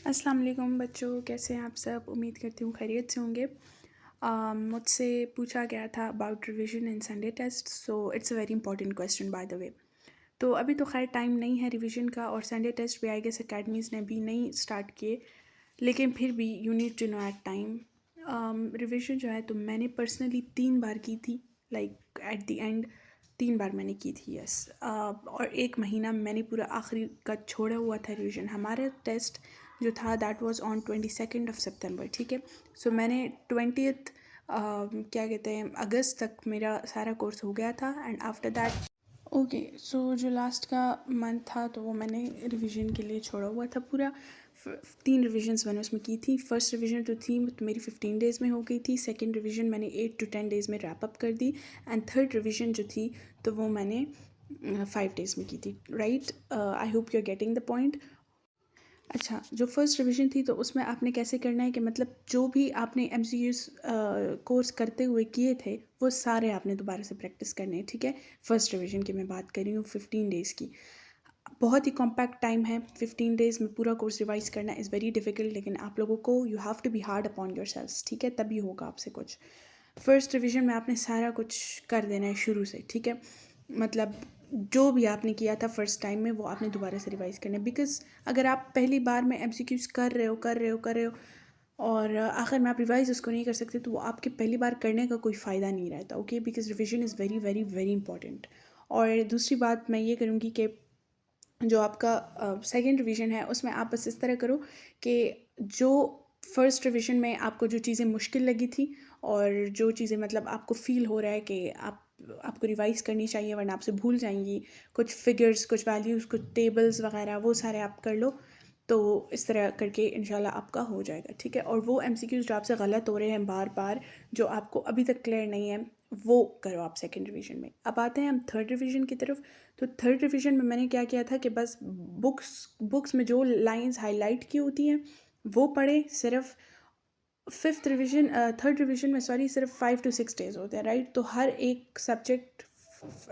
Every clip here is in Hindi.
अस्सलाम वालेकुम बच्चों, कैसे हैं आप सब? उम्मीद करती हूँ खैरियत से होंगे। मुझसे पूछा गया था about revision in Sunday test, so it's a very important question by the way. तो अभी तो खैर टाइम नहीं है रिवीजन का, और संडे टेस्ट भी आई गेस अकेडमीज़ ने भी नहीं स्टार्ट किए, लेकिन फिर भी you need to know at time. Revision जो है तो मैंने पर्सनली 3 बार की थी, लाइक एट द एंड 3 बार मैंने की थी, यस। और 1 महीना मैंने पूरा आखिरी का छोड़ा हुआ था रिवीजन। हमारा टेस्ट जो था दैट वाज ऑन 22 सितंबर, ठीक है। सो मैंने 20th क्या कहते हैं अगस्त तक मेरा सारा कोर्स हो गया था, एंड आफ्टर दैट ओके। सो जो लास्ट का मंथ था तो वो मैंने रिवीजन के लिए छोड़ा हुआ था पूरा। 3 रिविजन्स मैंने उसमें की थी। फर्स्ट रिवीजन तो थी तो मेरी 15 डेज़ में हो गई थी। सेकंड रिवीजन मैंने 8 to 10 डेज़ में रैप अप कर दी, एंड थर्ड रिवीजन जो थी तो वो मैंने 5 डेज़ में की थी, राइट। I hope you are getting the point. अच्छा, जो फर्स्ट रिवीजन थी तो उसमें आपने कैसे करना है कि मतलब जो भी आपने एमसीक्यूज़ कोर्स करते हुए किए थे वो सारे आपने दोबारा से प्रैक्टिस करने हैं, ठीक है। फर्स्ट रिवीजन की मैं बात कर रही हूँ, 15 डेज़ की। बहुत ही कॉम्पैक्ट टाइम है। 15 डेज़ में पूरा कोर्स रिवाइज करना इज़ वेरी डिफ़िकल्ट, लेकिन आप लोगों को you have to be hard upon your selves, ठीक है, तभी होगा आपसे कुछ। फर्स्ट रिवीजन में आपने सारा कुछ कर देना है शुरू से, ठीक है। मतलब जो भी आपने किया था फर्स्ट टाइम में वो आपने दोबारा से रिवाइज करना है, बिकॉज अगर आप पहली बार में एमसीक्यूज़ कर रहे हो और आखिर में आप रिवाइज उसको नहीं कर सकते तो वो आपके पहली बार करने का कोई फ़ायदा नहीं रहता, okay. Because revision is very very very important. और दूसरी बात मैं ये करूँगी कि जो आपका सेकंड रिवीजन है उसमें आप बस इस तरह करो कि जो फर्स्ट रिवीजन में आपको जो चीज़ें मुश्किल लगी थी और जो चीज़ें मतलब आपको फ़ील हो रहा है कि आपको रिवाइज करनी चाहिए वरना आपसे भूल जाएंगी, कुछ फिगर्स, कुछ वैल्यूज़, कुछ टेबल्स वगैरह, वो सारे आप कर लो। तो इस तरह करके इंशाल्लाह आपका हो जाएगा, ठीक है। और वो एमसीक्यूज़ जो आपसे गलत हो रहे हैं बार बार, जो आपको अभी तक क्लियर नहीं है, वो करो आप सेकंड रिवीजन में। अब आते हैं हम थर्ड रिवीजन की तरफ। तो थर्ड रिवीजन में मैंने क्या किया था कि बस बुक्स में जो लाइंस हाईलाइट की होती हैं वो पढ़े सिर्फ। थर्ड रिवीजन में सॉरी सिर्फ 5 to 6 डेज़ होते हैं, राइट। तो हर एक subject,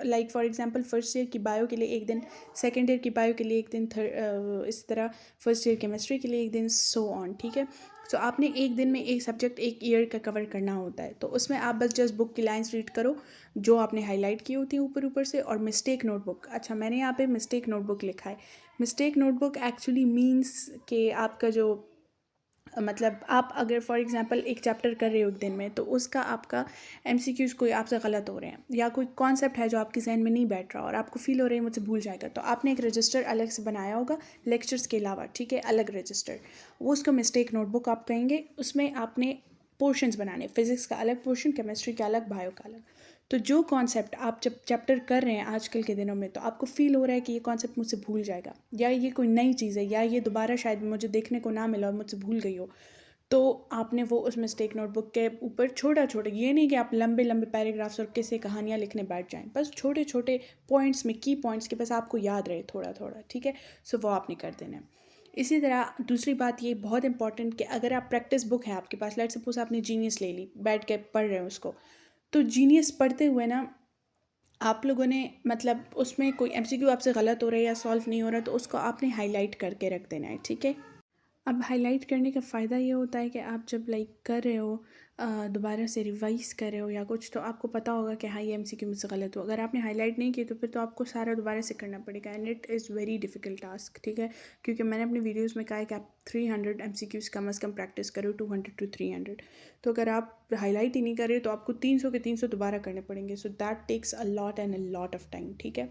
like for example first year की बायो के लिए एक दिन, सेकेंड ईयर की बायो के लिए एक दिन, इस तरह फर्स्ट ईयर केमिस्ट्री के लिए एक दिन, सो ऑन, ठीक है। सो आपने एक दिन में एक सब्जेक्ट एक ईयर का कवर करना होता है, तो उसमें आप बस जस्ट बुक की लाइंस रीड करो जो आपने हाईलाइट की होती है ऊपर ऊपर से। और मिस्टेक नोटबुक, अच्छा मैंने यहाँ पे मिस्टेक नोटबुक लिखा है। मिस्टेक नोटबुक एक्चुअली मीन्स कि आपका जो मतलब आप अगर फॉर एग्जांपल एक चैप्टर कर रहे हो एक दिन में, तो उसका आपका एमसीक्यूज़ कोई आपसे गलत हो रहे हैं या कोई कॉन्सेप्ट है जो आपके जहन में नहीं बैठ रहा और आपको फील हो रहा है मुझसे भूल जाएगा, तो आपने एक रजिस्टर अलग से बनाया होगा लेक्चर्स के अलावा, ठीक है, अलग रजिस्टर। वो उसको मिस्टेक नोटबुक आप कहेंगे। उसमें आपने पोर्शंस बनाने, फिजिक्स का अलग पोर्शन, केमिस्ट्री का अलग, बायो का अलग। तो जो कॉन्सेप्ट आप जब चैप्टर कर रहे हैं आजकल के दिनों में, तो आपको फील हो रहा है कि ये कॉन्सेप्ट मुझसे भूल जाएगा या ये कोई नई चीज़ है या ये दोबारा शायद मुझे देखने को ना मिला और मुझसे भूल गई हो, तो आपने वो उस मिस्टेक नोटबुक के ऊपर छोटा छोटा, ये नहीं कि आप लंबे लंबे पैराग्राफ्स और किस्से कहानियाँ लिखने बैठ जाएं, बस छोटे छोटे पॉइंट्स में, की पॉइंट्स के बस आपको याद रहे थोड़ा थोड़ा, ठीक है। सो वो आपने कर देना है। इसी तरह दूसरी बात ये बहुत इंपॉर्टेंट कि अगर आप प्रैक्टिस बुक है आपके पास, लेट सपोज आपने जीनियस ले ली, बैठ के पढ़ रहे हो उसको, तो जीनियस पढ़ते हुए ना आप लोगों ने मतलब उसमें कोई एमसीक्यू आपसे गलत हो रहा है या सॉल्व नहीं हो रहा, तो उसको आपने हाईलाइट करके रख देना है, ठीक है। अब हाईलाइट करने का फ़ायदा ये होता है कि आप जब लाइक कर रहे हो, दोबारा से रिवाइज कर रहे हो या कुछ, तो आपको पता होगा कि हाँ ये एमसीक्यू मुझसे गलत हो। अगर आपने हाईलाइट नहीं किया तो फिर तो आपको सारा दोबारा से करना पड़ेगा, and it is very difficult task, ठीक है। क्योंकि मैंने अपनी वीडियोस में कहा है कि आप 300 एमसीक्यूज़ कम अज़ कम प्रैक्टिस करो, 200 to 300। तो अगर आप हाईलाइट ही नहीं कर रहे तो आपको 300 के 300 दोबारा करने पड़ेंगे। So that takes a lot and a lot of time, ठीक है।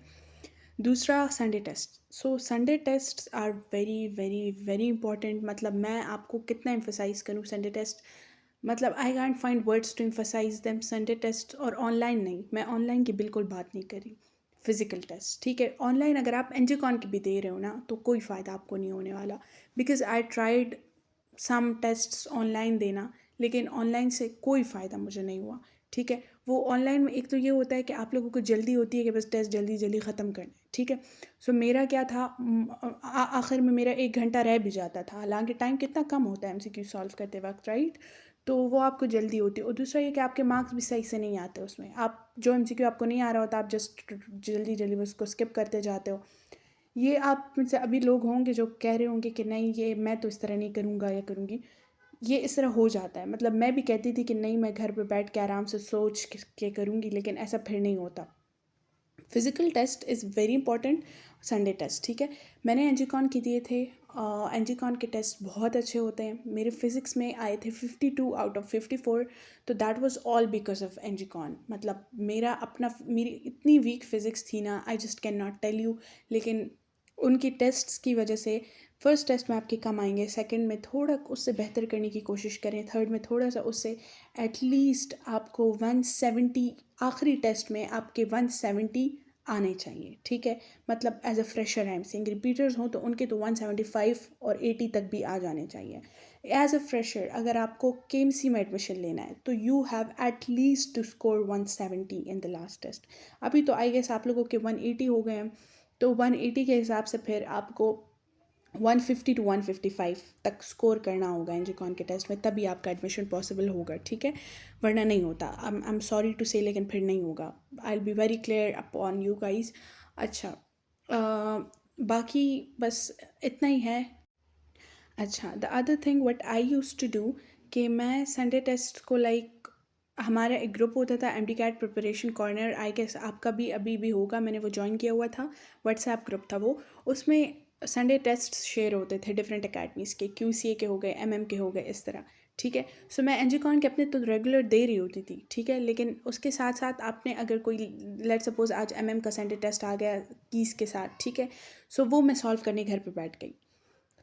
दूसरा Sunday test. So Sunday test are very very very important. मतलब मैं आपको कितना एम्फोसाइज करूँ संडे टेस्ट, मतलब I can't find words to emphasize them. Sunday test, और ऑनलाइन नहीं, मैं ऑनलाइन की बिल्कुल बात नहीं करी, फिजिकल टेस्ट, ठीक है। ऑनलाइन अगर आप एनजीकॉन की भी दे रहे हो ना तो कोई फ़ायदा आपको नहीं होने वाला, because I tried some tests online देना, लेकिन ऑनलाइन से कोई फ़ायदा मुझे नहीं हुआ, ठीक है। वो ऑनलाइन में एक तो ये होता है कि आप लोगों को जल्दी होती है कि बस टेस्ट जल्दी जल्दी ख़त्म करना है, ठीक है। सो मेरा क्या था, आखिर में मेरा 1 घंटा रह भी जाता था, हालांकि टाइम कितना कम होता है एमसीक्यू सॉल्व करते वक्त, राइट। तो वो आपको जल्दी होती है। और दूसरा ये कि आपके मार्क्स भी सही से नहीं आते उसमें, आप जो एमसीक्यू आपको नहीं आ रहा होता आप जस्ट जल्दी जल्दी उसको स्किप करते जाते हो। ये आप मुझसे अभी लोग होंगे जो कह रहे होंगे कि नहीं ये मैं तो इस तरह नहीं करूँगा या करूँगी, ये इस तरह हो जाता है। मतलब मैं भी कहती थी कि नहीं मैं घर पे बैठ के आराम से सोच के करूँगी, लेकिन ऐसा फिर नहीं होता। Physical test is very important. Sunday test, ठीक है, मैंने एनजीकॉन के दिए थे। एनजीकॉन के टेस्ट बहुत अच्छे होते हैं। मेरे फिज़िक्स में आए थे 52 आउट ऑफ 54। तो that was all because of एनजीकॉन। मतलब मेरी इतनी वीक फिज़िक्स थी ना, I just can not tell you. लेकिन उनकी टेस्ट्स की वजह से फर्स्ट टेस्ट में आपके कम आएंगे, सेकंड में थोड़ा उससे बेहतर करने की कोशिश करें, थर्ड में थोड़ा सा उससे एटलीस्ट आपको 170, आखिरी टेस्ट में आपके 170 आने चाहिए, ठीक है। मतलब as a fresher I am saying, repeaters हों तो उनके तो 175 और 80 तक भी आ जाने चाहिए। एज अ फ्रेशर अगर आपको केएमसी में एडमिशन लेना है तो you have at least to score 170 in the last test. अभी तो आई गेस आप लोगों के 180 हो गए हैं, तो 180 के हिसाब से फिर आपको 150 टू 155 तक स्कोर करना होगा एनजीकॉन के टेस्ट में, तभी आपका एडमिशन पॉसिबल होगा, ठीक है, वरना नहीं होता। आई एम सॉरी टू से, लेकिन फिर नहीं होगा। I will be very clear upon you guys. अच्छा, बाकी बस इतना ही है। अच्छा, the other thing what I use to do कि मैं संडे टेस्ट को लाइक हमारा एक ग्रुप होता था MD CAT preparation corner, I guess आपका भी अभी भी होगा, मैंने वो ज्वाइन किया हुआ था, व्हाट्सएप ग्रुप था वो। उसमें संडे टेस्ट शेयर होते थे डिफरेंट अकेडमीज़ के, क्यूसीए के हो गए, एमएम के हो गए, इस तरह, ठीक है। सो मैं एनजीकॉन के अपने तो रेगुलर दे रही होती थी, ठीक है, लेकिन उसके साथ साथ आपने अगर कोई लेट सपोज आज एमएम का संडे टेस्ट आ गया कीस के साथ, ठीक है, सो वो मैं सॉल्व करने घर पे बैठ गई।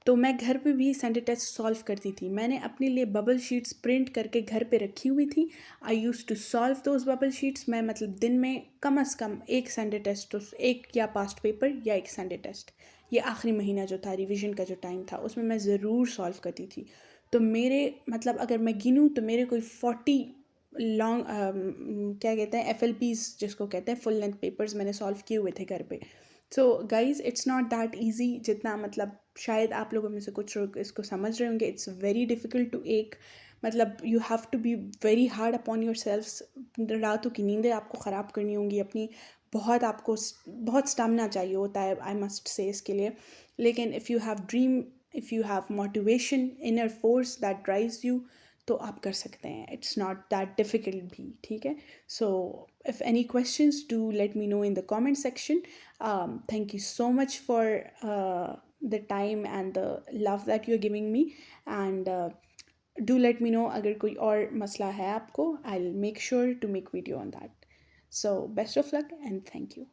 तो मैं घर पे भी संडे टेस्ट सॉल्व करती थी। मैंने अपने लिए बबल शीट्स प्रिंट करके घर पे रखी हुई थी। I use to solve those bubble sheets. मैं मतलब दिन में कम अज़ कम एक संडे टेस्ट, तो एक या पास्ट पेपर या एक संडे टेस्ट, ये आखिरी महीना जो था रिवीजन का जो टाइम था उसमें मैं ज़रूर सॉल्व करती थी। तो मेरे मतलब अगर मैं गिनूँ तो मेरे कोई 40 लॉन्ग क्या कहते हैं FLPs जिसको कहते हैं फुल लेंथ पेपर्स मैंने सॉल्व किए हुए थे घर पे। So guys it's not that easy जितना मतलब शायद आप लोगों में से कुछ लोग इसको समझ रहे होंगे। इट्स वेरी डिफ़िकल्ट टू एक मतलब you have to be very hard upon your self. रातों की नींदें आपको ख़राब करनी होंगी अपनी, बहुत आपको बहुत स्टामिना चाहिए होता है आई मस्ट से इसके लिए। लेकिन if you have dream, if you have motivation, inner force that drives you, तो आप कर सकते हैं। इट्स नॉट दैट डिफ़िकल्ट भी, ठीक है। So if any questions do let me know in the comment section. Thank you so much for the time and the love that you're giving me, and do let me know अगर कोई और मसला है आपको, I'll make sure to make video on that. So best of luck and thank you.